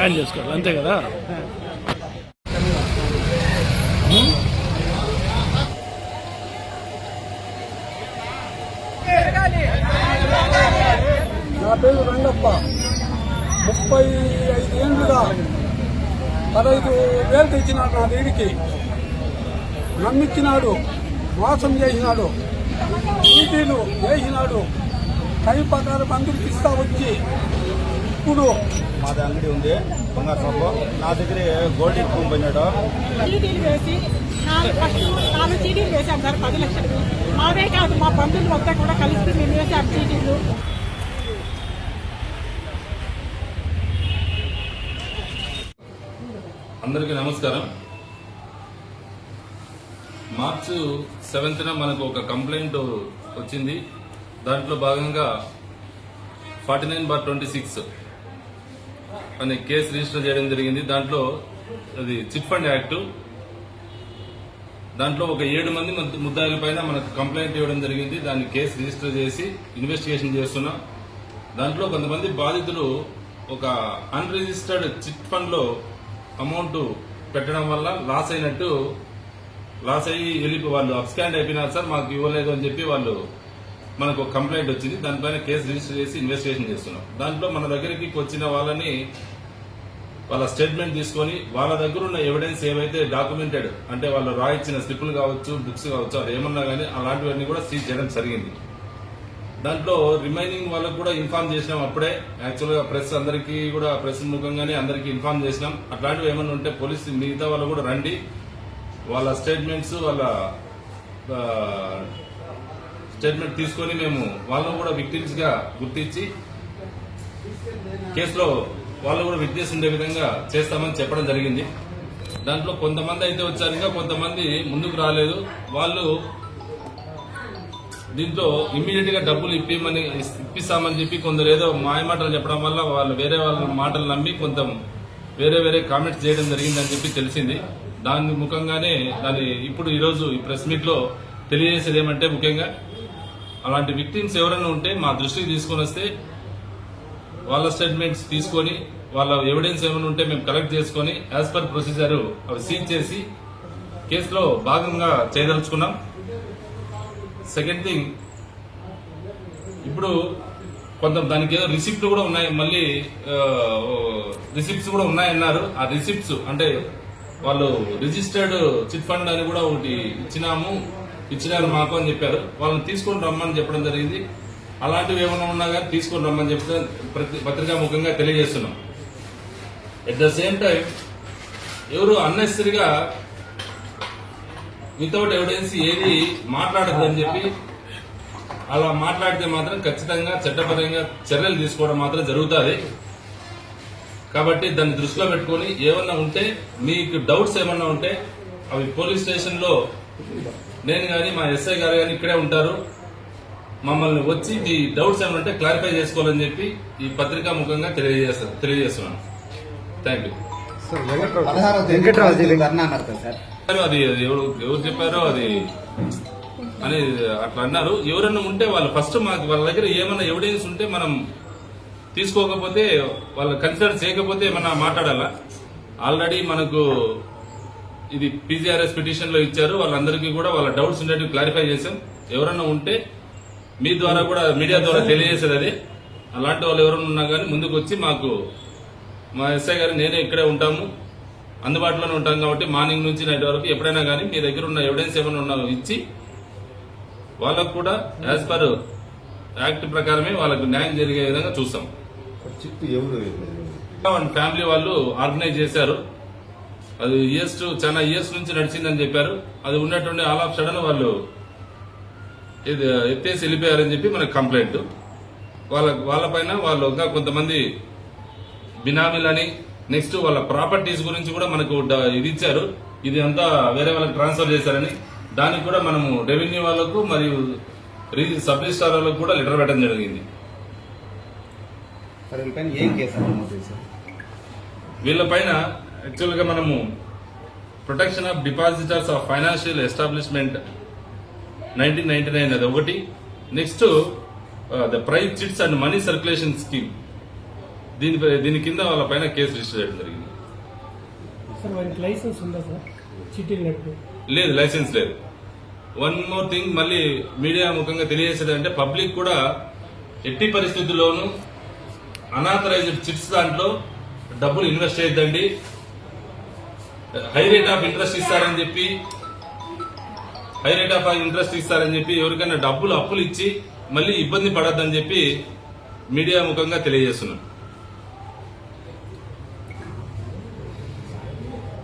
Plan చేసుకోవాలి అంతే కదా. నా పేరు రంగప్ప. 35 ఏళ్ళుగా 15,000 తెచ్చినాడు నా దగ్గరికి. నమ్మిచ్చినాడు, మోసం చేసినాడు, చీటీలు వేసినాడు. టైం ప్రకారం అందరికి ఇస్తా వచ్చి ఇప్పుడు మాది అంగడి ఉంది బంగారు షాపు. నా దగ్గర గోల్డ్ ఎక్కువ పోయినాడు. చీటీలు వేసి 4 చీటీలు వేసాం సార్ 10 లక్షలు. మాదే కాదు మా బంధువులు మొత్తం కూడా కలిసి మేము వేసాం చీటీలు. అందరికీ నమస్కారం. మార్చి 7న మనకు ఒక కంప్లైంట్ వచ్చింది. దాంట్లో భాగంగా 49/26 అనే కేసు రిజిస్టర్ చేయడం జరిగింది. దాంట్లో అది చిట్ ఫండ్ యాక్ట్. దాంట్లో ఒక 7 మంది ముద్దాయిల పైన మనకు కంప్లైంట్ ఇవ్వడం జరిగింది. దాన్ని కేసు రిజిస్టర్ చేసి ఇన్వెస్టిగేషన్ చేస్తున్నాం. దాంట్లో కొంతమంది బాధితులు ఒక అన్రిజిస్టర్డ్ చిట్ ఫండ్ లో అమౌంట్ పెట్టడం వల్ల లాస్ అయ్యి వాళ్ళు అబ్స్కాండ్ అయిపోయినారు సార్, మాకు ఇవ్వలేదు అని చెప్పి వాళ్ళు మనకు ఒక కంప్లైంట్ వచ్చింది. దానిపైన కేసు రిజిస్టర్ చేసి ఇన్వెస్టిగేషన్ చేస్తున్నాం. దాంట్లో మన దగ్గరికి వచ్చిన వాళ్ళని వాళ్ళ స్టేట్మెంట్ తీసుకొని వాళ్ళ దగ్గర ఉన్న ఎవిడెన్స్ ఏవైతే డాక్యుమెంటెడ్ అంటే వాళ్ళు రాయించిన స్లిప్పులు కావచ్చు, బుక్స్ కావచ్చు, అది ఏమన్నా కానీ అలాంటివన్నీ కూడా సీజ్ చేయడం జరిగింది. దాంట్లో రిమైనింగ్ వాళ్ళకు కూడా ఇన్ఫార్మ్ చేసినాం. అప్పుడే యాక్చువల్ గా ప్రెస్ అందరికీ కూడా ప్రెస్ ముఖంగానే అందరికీ ఇన్ఫార్మ్ చేసినాం. అట్లాంటివి ఏమన్నా ఉంటే పోలీసు మిగతా వాళ్ళు కూడా రండి, వాళ్ళ స్టేట్మెంట్స్ వాళ్ళ స్టేట్మెంట్ తీసుకొని మేము వాళ్ళను కూడా విక్టిమ్స్ గా గుర్తించి కేసులో వాళ్ళు కూడా విట్నెస్ ఉండే విధంగా చేస్తామని చెప్పడం జరిగింది. దాంట్లో కొంతమంది అయితే వచ్చారు, ఇంకా కొంతమంది ముందుకు రాలేదు. వాళ్ళు దీంట్లో ఇమ్మీడియట్ గా డబ్బులు ఇప్పిస్తామని చెప్పి కొందరు ఏదో మాయమాటలు చెప్పడం వల్ల వాళ్ళు వేరే వాళ్ళ మాటలు నమ్మి కొంత వేరే కామెంట్స్ చేయడం జరిగిందని చెప్పి తెలిసింది. దాని ముఖంగానే ఇప్పుడు ఈరోజు ఈ ప్రెస్ మీట్ లో తెలియజేసేది ఏమంటే, ముఖ్యంగా అలాంటి విక్టిమ్స్ ఎవరైనా ఉంటే మా దృష్టికి తీసుకొని వస్తే వాళ్ళ స్టేట్మెంట్స్ తీసుకొని వాళ్ళ ఎవిడెన్స్ ఏమైనా ఉంటే మేము కలెక్ట్ చేసుకుని యాజ్ పర్ ప్రొసీజర్ అవి సీజ్ చేసి కేసులో భాగంగా చేయదలుచుకున్నాం. సెకండ్ థింగ్, ఇప్పుడు కొంత దానికి ఏదో రిసిప్ట్లు కూడా ఉన్నాయి, మళ్ళీ రిసిప్ట్స్ కూడా ఉన్నాయన్నారు. ఆ రిసిప్ట్స్ అంటే వాళ్ళు రిజిస్టర్డ్ చిట్ ఫండ్ అని కూడా ఒకటి ఇచ్చినారు మాకు అని చెప్పారు. వాళ్ళని తీసుకొని రమ్మని చెప్పడం జరిగింది. అలాంటివి ఏమైనా ఉన్నా కానీ తీసుకొని రమ్మని చెప్తే పత్రికా ముఖంగా తెలియజేస్తున్నాం. ఎట్ ద సేమ్ టైం ఎవరు అన్నెసరీగా వితౌట్ ఎవిడెన్స్ ఏది మాట్లాడదని చెప్పి అలా మాట్లాడితే మాత్రం ఖచ్చితంగా చట్టపరంగా చర్యలు తీసుకోవడం మాత్రం జరుగుతుంది. కాబట్టి దాన్ని దృష్టిలో పెట్టుకుని ఏమన్నా ఉంటే మీకు డౌట్స్ ఏమన్నా ఉంటే అవి పోలీస్ స్టేషన్ లో నేను గాని మా ఎస్ఐ గారు గాని ఇక్కడే ఉంటారు. మమ్మల్ని వచ్చి మీ డౌట్స్ ఏమైనా ఉంటే క్లారిఫై చేసుకోవాలని చెప్పి ఈ పత్రికా ముఖంగా తెలియజేస్తున్నాను. Thank you. అది ఎవరు చెప్పారో అది అని అట్లా అన్నారు. ఎవరన్నా ఉంటే వాళ్ళు ఫస్ట్ మాకు వాళ్ళ దగ్గర ఏమన్నా ఎవిడెన్స్ ఉంటే మనం తీసుకోకపోతే వాళ్ళు కన్సిడర్ చేయకపోతే ఏమన్నా మాట్లాడాలా. ఆల్రెడీ మనకు ఇది పీజీఆర్ఎస్ పిటిషన్ లో ఇచ్చారు. వాళ్ళందరికీ కూడా వాళ్ళ డౌట్స్ ఉండేవి క్లారిఫై చేశాం. ఎవరన్నా ఉంటే మీ ద్వారా కూడా మీడియా ద్వారా తెలియజేసేది అది. అలాంటి వాళ్ళు ఎవరన్నా ఉన్నా కానీ ముందుకు వచ్చి మాకు మా ఎస్ఐ గారు నేనే ఇక్కడే ఉంటాము, అందుబాటులోనే ఉంటాం. కాబట్టి మార్నింగ్ నుంచి నైట్ వరకు ఎప్పుడైనా కానీ మీ దగ్గర ఉన్న ఎవిడెన్స్ ఏమైనా ఉన్నా ఇచ్చి వాళ్ళకు కూడా యాజ్ పర్ యాక్ట్ ప్రకారమే వాళ్ళకు న్యాయం జరిగే విధంగా చూస్తాం. ఫ్యామిలీ వాళ్ళు ఆర్గనైజ్ చేశారు. అది చాలా ఇయర్స్ నుంచి నడిచిందని చెప్పారు. అది ఉన్నటువంటి ఆల్ ఆఫ్ సడన్ వాళ్ళు ఇది ఎత్తేసి వెళ్ళిపోయారని చెప్పి మనకు కంప్లైంట్. వాళ్ళపైన వాళ్ళు ఇంకా కొంతమంది బినామీలని నెక్స్ట్ వాళ్ళ ప్రాపర్టీస్ గురించి కూడా మనకు ఇది ఇచ్చారు. ఇది అంతా వేరే వాళ్ళకి ట్రాన్స్ఫర్ చేశారని దానికి కూడా మనము రెవెన్యూ వాళ్ళకు మరియు సబ్ రిజిస్ట్రార్ వాళ్ళకు కూడా లెటర్ పెట్టడం జరిగింది. వీళ్ళపైన యాక్చువల్ గా మనము protection of depositors of financial establishment 1999 అది ఒకటి. Next the prize chits and money circulation scheme దీని కింద వాళ్ళ పైన కేసు రిజిస్టర్ చేయడం జరిగింది. సార్ వారికి లైసెన్స్ ఉందా సార్ చీటీలు నడిపి? లేదు, లైసెన్స్ లేదు. వన్ మోర్ థింగ్ మళ్ళీ మీడియా ముఖంగా తెలియజేసేదంటే పబ్లిక్ కూడా ఎట్టి పరిస్థితుల్లోనూ అనాథరైజ్డ్ చిట్స్ దాంట్లో డబ్బులు ఇన్వెస్ట్ చేయొద్దండి. హై రేట్ ఆఫ్ ఇంట్రెస్ట్ ఇస్తారని చెప్పి ఎవరికైనా డబ్బులు అప్పులు ఇచ్చి మళ్ళీ ఇబ్బంది పడద్దని చెప్పి మీడియా ముఖంగా తెలియజేస్తున్నాం.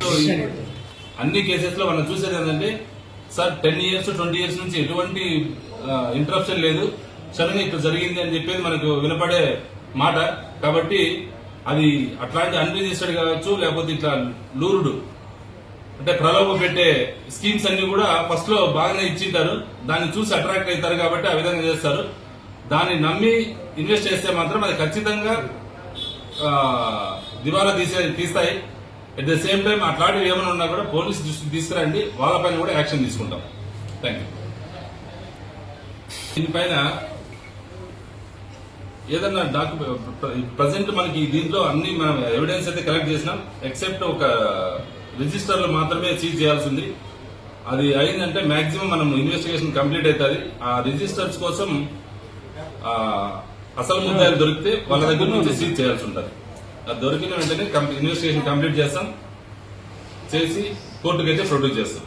సో అన్ని కేసెస్ లో మనం చూసేది ఏంటంటే సార్ 10 years 20 years నుంచి ఎటువంటి ఇంటరప్షన్ లేదు, సడన్ ఇట్లా జరిగింది అని చెప్పేది మనకు వినపడే మాట. కాబట్టి అది అట్లాంటి అన్రిజిస్టర్డ్ కావచ్చు, లేకపోతే ఇట్లా లూరుడు అంటే ప్రలోభ పెట్టే స్కీమ్స్ అన్ని కూడా ఫస్ట్ లో బాగానే ఇచ్చింటారు, దాన్ని చూసి అట్రాక్ట్ అవుతారు కాబట్టి ఆ విధంగా చేస్తారు. దాన్ని నమ్మి ఇన్వెస్ట్ చేస్తే మాత్రం అది ఖచ్చితంగా దివాలా తీస్తాయి. అట్ ద సేమ్ టైం అట్లాంటివి ఏమైనా ఉన్నా కూడా పోలీసు దృష్టికి తీసుకురండి, వాళ్ళపైన కూడా యాక్షన్ తీసుకుంటాం. Thank you. దీనిపైన ఏదన్నా ప్రజెంట్ మనకి దీంట్లో అన్ని మనం ఎవిడెన్స్ అయితే కలెక్ట్ చేసినాం, ఎక్సెప్ట్ ఒక రిజిస్టర్ లో మాత్రమే సీజ్ చేయాల్సింది. అది అయిందంటే మాక్సిమం మనం ఇన్వెస్టిగేషన్ కంప్లీట్ అవుతుంది. ఆ రిజిస్టర్స్ కోసం అసలు ముద్దాయిలు దొరికితే వాళ్ళ దగ్గర నుంచి సీజ్ చేయాల్సి ఉంటుంది. అది దొరికిన వెంటనే ఇన్వెస్టిగేషన్ కంప్లీట్ చేస్తాం, చేసి కోర్టుకైతే ప్రొడ్యూస్ చేస్తాం.